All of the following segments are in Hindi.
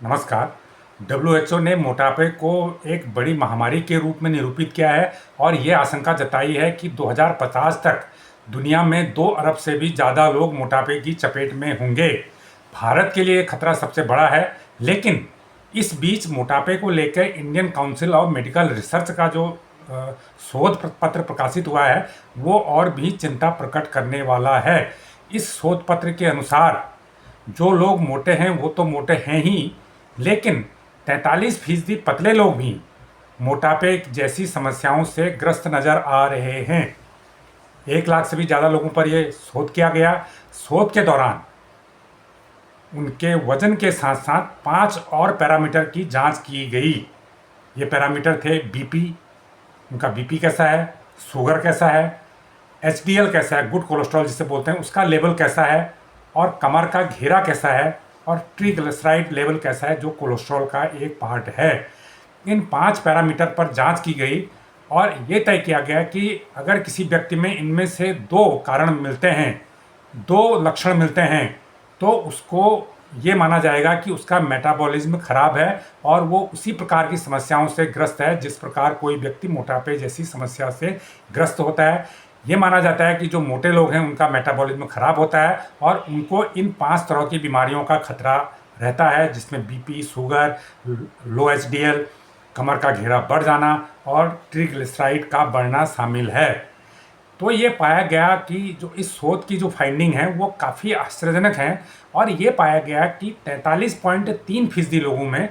नमस्कार। डब्ल्यूएचओ ने मोटापे को एक बड़ी महामारी के रूप में निरूपित किया है और ये आशंका जताई है कि 2050 तक दुनिया में 2 अरब से भी ज़्यादा लोग मोटापे की चपेट में होंगे। भारत के लिए खतरा सबसे बड़ा है, लेकिन इस बीच मोटापे को लेकर Indian council of medical research का जो शोध पत्र प्रकाशित हुआ है वो और भी चिंता प्रकट करने वाला है। इस शोध पत्र के अनुसार जो लोग मोटे हैं वो तो मोटे हैं ही, लेकिन 43% पतले लोग भी मोटापे जैसी समस्याओं से ग्रस्त नजर आ रहे हैं। 1 लाख से भी ज़्यादा लोगों पर यह शोध किया गया। शोध के दौरान उनके वजन के साथ साथ 5 और पैरामीटर की जांच की गई। ये पैरामीटर थे बीपी, उनका बीपी कैसा है, शुगर कैसा है, एचडीएल कैसा है, गुड कोलेस्ट्रॉल जिसे बोलते हैं उसका लेवल कैसा है, और कमर का घेरा कैसा है, और ट्रिग्लिसराइड लेवल कैसा है जो कोलेस्ट्रॉल का एक पार्ट है। इन 5 पैरामीटर पर जांच की गई और ये तय किया गया कि अगर किसी व्यक्ति में इनमें से 2 कारण मिलते हैं, 2 लक्षण मिलते हैं, तो उसको ये माना जाएगा कि उसका मेटाबॉलिज्म खराब है और वो उसी प्रकार की समस्याओं से ग्रस्त है जिस प्रकार कोई व्यक्ति मोटापे जैसी समस्या से ग्रस्त होता है। ये माना जाता है कि जो मोटे लोग हैं उनका मेटाबॉलिज्म खराब होता है और उनको इन 5 तरह की बीमारियों का खतरा रहता है, जिसमें बीपी, शुगर, लो एचडीएल, कमर का घेरा बढ़ जाना और ट्रिग्लिसराइड का बढ़ना शामिल है। तो ये पाया गया कि जो इस शोध की जो फाइंडिंग है वो काफ़ी आश्चर्यजनक है और ये पाया गया कि 43.3% लोगों में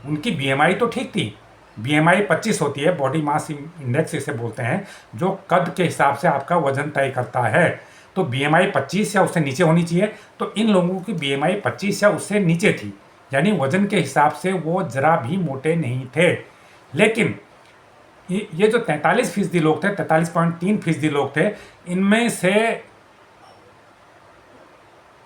उनकी बीएमआई तो ठीक थी। बीएमआई 25 होती है, बॉडी मास इंडेक्स इसे बोलते हैं, जो कद के हिसाब से आपका वजन तय करता है। तो बीएमआई 25 या उससे नीचे होनी चाहिए। तो इन लोगों की बीएमआई 25 या उससे नीचे थी, यानी वजन के हिसाब से वो जरा भी मोटे नहीं थे। लेकिन ये जो 43% लोग थे, 43.3% लोग थे,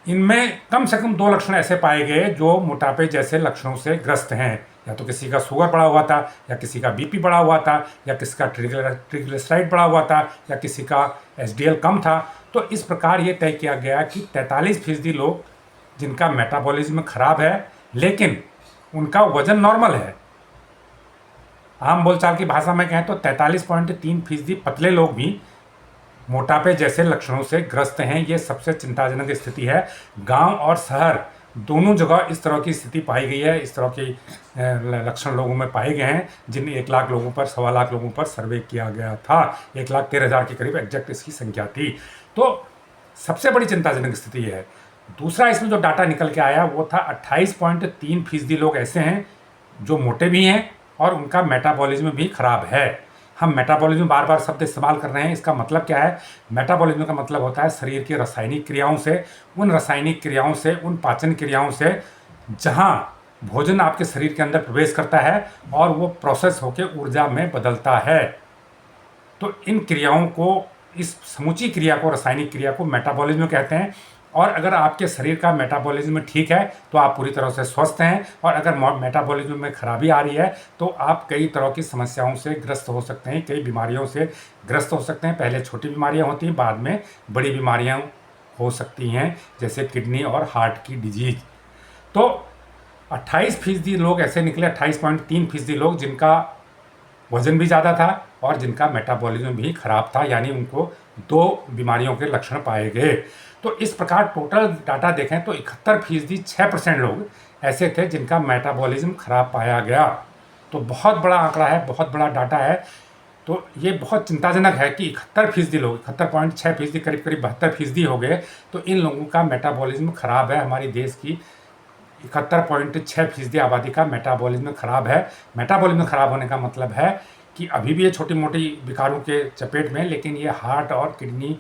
इनमें कम से कम 2 लक्षण ऐसे पाए गए जो मोटापे जैसे लक्षणों से ग्रस्त हैं। या तो किसी का शुगर बढ़ा हुआ था, या किसी का बीपी बढ़ा हुआ था, या किसी का ट्रिग्लिसराइड बढ़ा हुआ था, या किसी का एचडीएल कम था। तो इस प्रकार ये तय किया गया कि 43% लोग जिनका मेटाबॉलिज्म खराब है लेकिन उनका वजन नॉर्मल है, आम बोलचाल की भाषा में कहें तो 43.3% पतले लोग भी मोटापे जैसे लक्षणों से ग्रस्त हैं। ये सबसे चिंताजनक स्थिति है। गांव और शहर दोनों जगह इस तरह की स्थिति पाई गई है, इस तरह के लक्षण लोगों में पाए गए हैं, जिन 1 लाख लोगों पर, 1.25 लाख लोगों पर सर्वे किया गया था। 1,13,000 के करीब एग्जैक्ट इसकी संख्या थी। तो सबसे बड़ी चिंताजनक स्थिति है। दूसरा इसमें जो डाटा निकल के आया वो था 28.3% लोग ऐसे हैं जो मोटे भी हैं और उनका मेटाबॉलिज्म भी खराब है। हम मेटाबॉलिज्म बार बार शब्द इस्तेमाल कर रहे हैं, इसका मतलब क्या है? मेटाबॉलिज्म का मतलब होता है शरीर की रासायनिक क्रियाओं से, उन रासायनिक क्रियाओं से, उन पाचन क्रियाओं से जहां भोजन आपके शरीर के अंदर प्रवेश करता है और वो प्रोसेस होकर ऊर्जा में बदलता है। तो इन क्रियाओं को, इस समूची क्रिया को, रासायनिक क्रिया को मेटाबॉलिज्म कहते हैं। और अगर आपके शरीर का मेटाबॉलिज्म ठीक है तो आप पूरी तरह से स्वस्थ हैं, और अगर मेटाबॉलिज्म में खराबी आ रही है तो आप कई तरह की समस्याओं से ग्रस्त हो सकते हैं, कई बीमारियों से ग्रस्त हो सकते हैं। पहले छोटी बीमारियां होती हैं, बाद में बड़ी बीमारियां हो सकती हैं, जैसे किडनी और हार्ट की डिजीज। तो 28% लोग ऐसे निकले, 28.3% लोग जिनका वजन भी ज़्यादा था और जिनका मेटाबॉलिज्म भी खराब था, यानी उनको 2 बीमारियों के लक्षण पाए गए। तो इस प्रकार टोटल डाटा देखें तो 71%, 6% लोग ऐसे थे जिनका मेटाबॉलिज्म खराब पाया गया। तो बहुत बड़ा आंकड़ा है, बहुत बड़ा डाटा है। तो ये बहुत चिंताजनक है कि 71% लोग, 71.6%, करीब करीब 72% हो गए। तो इन लोगों का मेटाबॉलिज्म खराब है। हमारी देश की 71.6% आबादी का मेटाबॉलिज्म खराब है। मेटाबॉलिज्म खराब होने का मतलब है कि अभी भी ये छोटी मोटी विकारों के चपेट में, लेकिन ये हार्ट और किडनी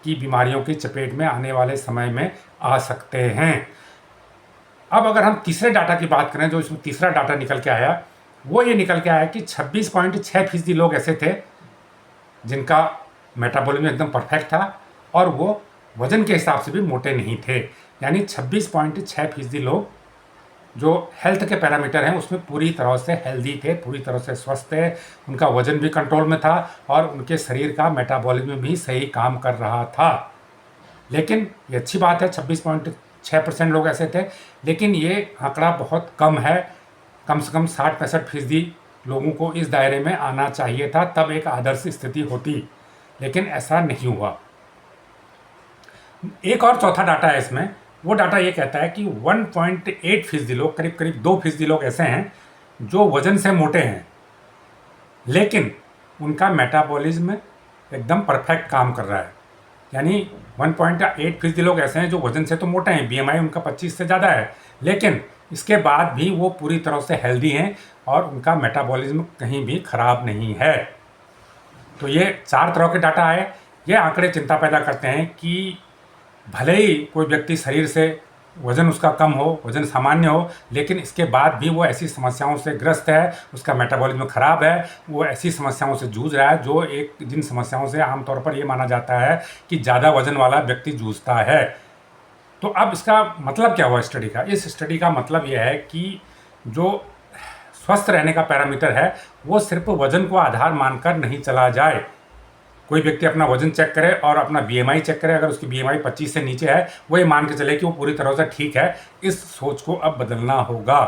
की बीमारियों की चपेट में आने वाले समय में आ सकते हैं। अब अगर हम तीसरे डाटा की बात करें, जो इसमें तीसरा डाटा निकल के आया वो ये निकल के आया कि 26.6% लोग ऐसे थे जिनका मेटाबॉलिज्म एकदम परफेक्ट था और वो वजन के हिसाब से भी मोटे नहीं थे। यानी 26.6% लोग जो हेल्थ के पैरामीटर हैं उसमें पूरी तरह से हेल्दी थे, पूरी तरह से स्वस्थ थे, उनका वजन भी कंट्रोल में था और उनके शरीर का मेटाबॉलिज्म भी सही काम कर रहा था। लेकिन ये अच्छी बात है, 6% लोग ऐसे थे, लेकिन ये आंकड़ा बहुत कम है। कम से कम 60-65% लोगों को इस दायरे में आना चाहिए था, तब एक आदर्श स्थिति होती, लेकिन ऐसा नहीं हुआ। एक और चौथा डाटा है इसमें, वो डाटा ये कहता है कि 1.8% लोग, करीब करीब 2% लोग ऐसे हैं जो वजन से मोटे हैं, लेकिन उनका मेटाबॉलिज्म एकदम परफेक्ट काम कर रहा है। यानी 1.8% लोग ऐसे हैं जो वजन से तो मोटे हैं, बीएमआई उनका 25 से ज़्यादा है, लेकिन इसके बाद भी वो पूरी तरह से हेल्दी हैं और उनका मेटाबॉलिज्म कहीं भी खराब नहीं है। तो ये 4 तरह के डाटा आए। ये आंकड़े चिंता पैदा करते हैं कि भले ही कोई व्यक्ति शरीर से वज़न उसका कम हो, वज़न सामान्य हो, लेकिन इसके बाद भी वो ऐसी समस्याओं से ग्रस्त है, उसका मेटाबॉलिज्म खराब है, वो ऐसी समस्याओं से जूझ रहा है जो जिन समस्याओं से आमतौर पर ये माना जाता है कि ज़्यादा वज़न वाला व्यक्ति जूझता है। तो अब इसका मतलब क्या हुआ स्टडी का? इस स्टडी का मतलब यह है कि जो स्वस्थ रहने का पैरामीटर है वो सिर्फ वज़न को आधार मानकर नहीं चला जाए। कोई व्यक्ति अपना वजन चेक करे और अपना बीएमआई चेक करे, अगर उसकी बीएमआई 25 से नीचे है, वो ये मान के चले कि वो पूरी तरह से ठीक है। इस सोच को अब बदलना होगा।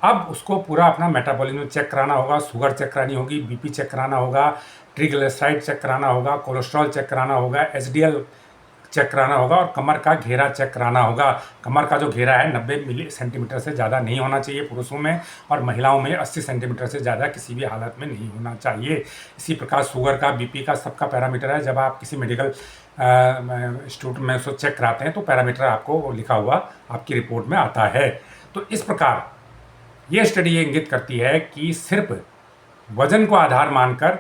अब उसको पूरा अपना मेटाबॉलिज्म चेक कराना होगा, शुगर चेक करानी होगी, बीपी चेक कराना होगा, ट्रिग्लिसराइड चेक कराना होगा, कोलेस्ट्रॉल चेक कराना होगा, एचडीएल चेक कराना होगा और कमर का घेरा चेक कराना होगा। कमर का जो घेरा है 90 मिली सेंटीमीटर से ज़्यादा नहीं होना चाहिए पुरुषों में, और महिलाओं में 80 सेंटीमीटर से ज़्यादा किसी भी हालत में नहीं होना चाहिए। इसी प्रकार शुगर का, बीपी का, सबका पैरामीटर है। जब आप किसी मेडिकल इंस्टीट्यूट में उसको चेक कराते हैं तो पैरामीटर आपको लिखा हुआ आपकी रिपोर्ट में आता है। तो इस प्रकार ये स्टडी ये इंगित करती है कि सिर्फ वजन को आधार मानकर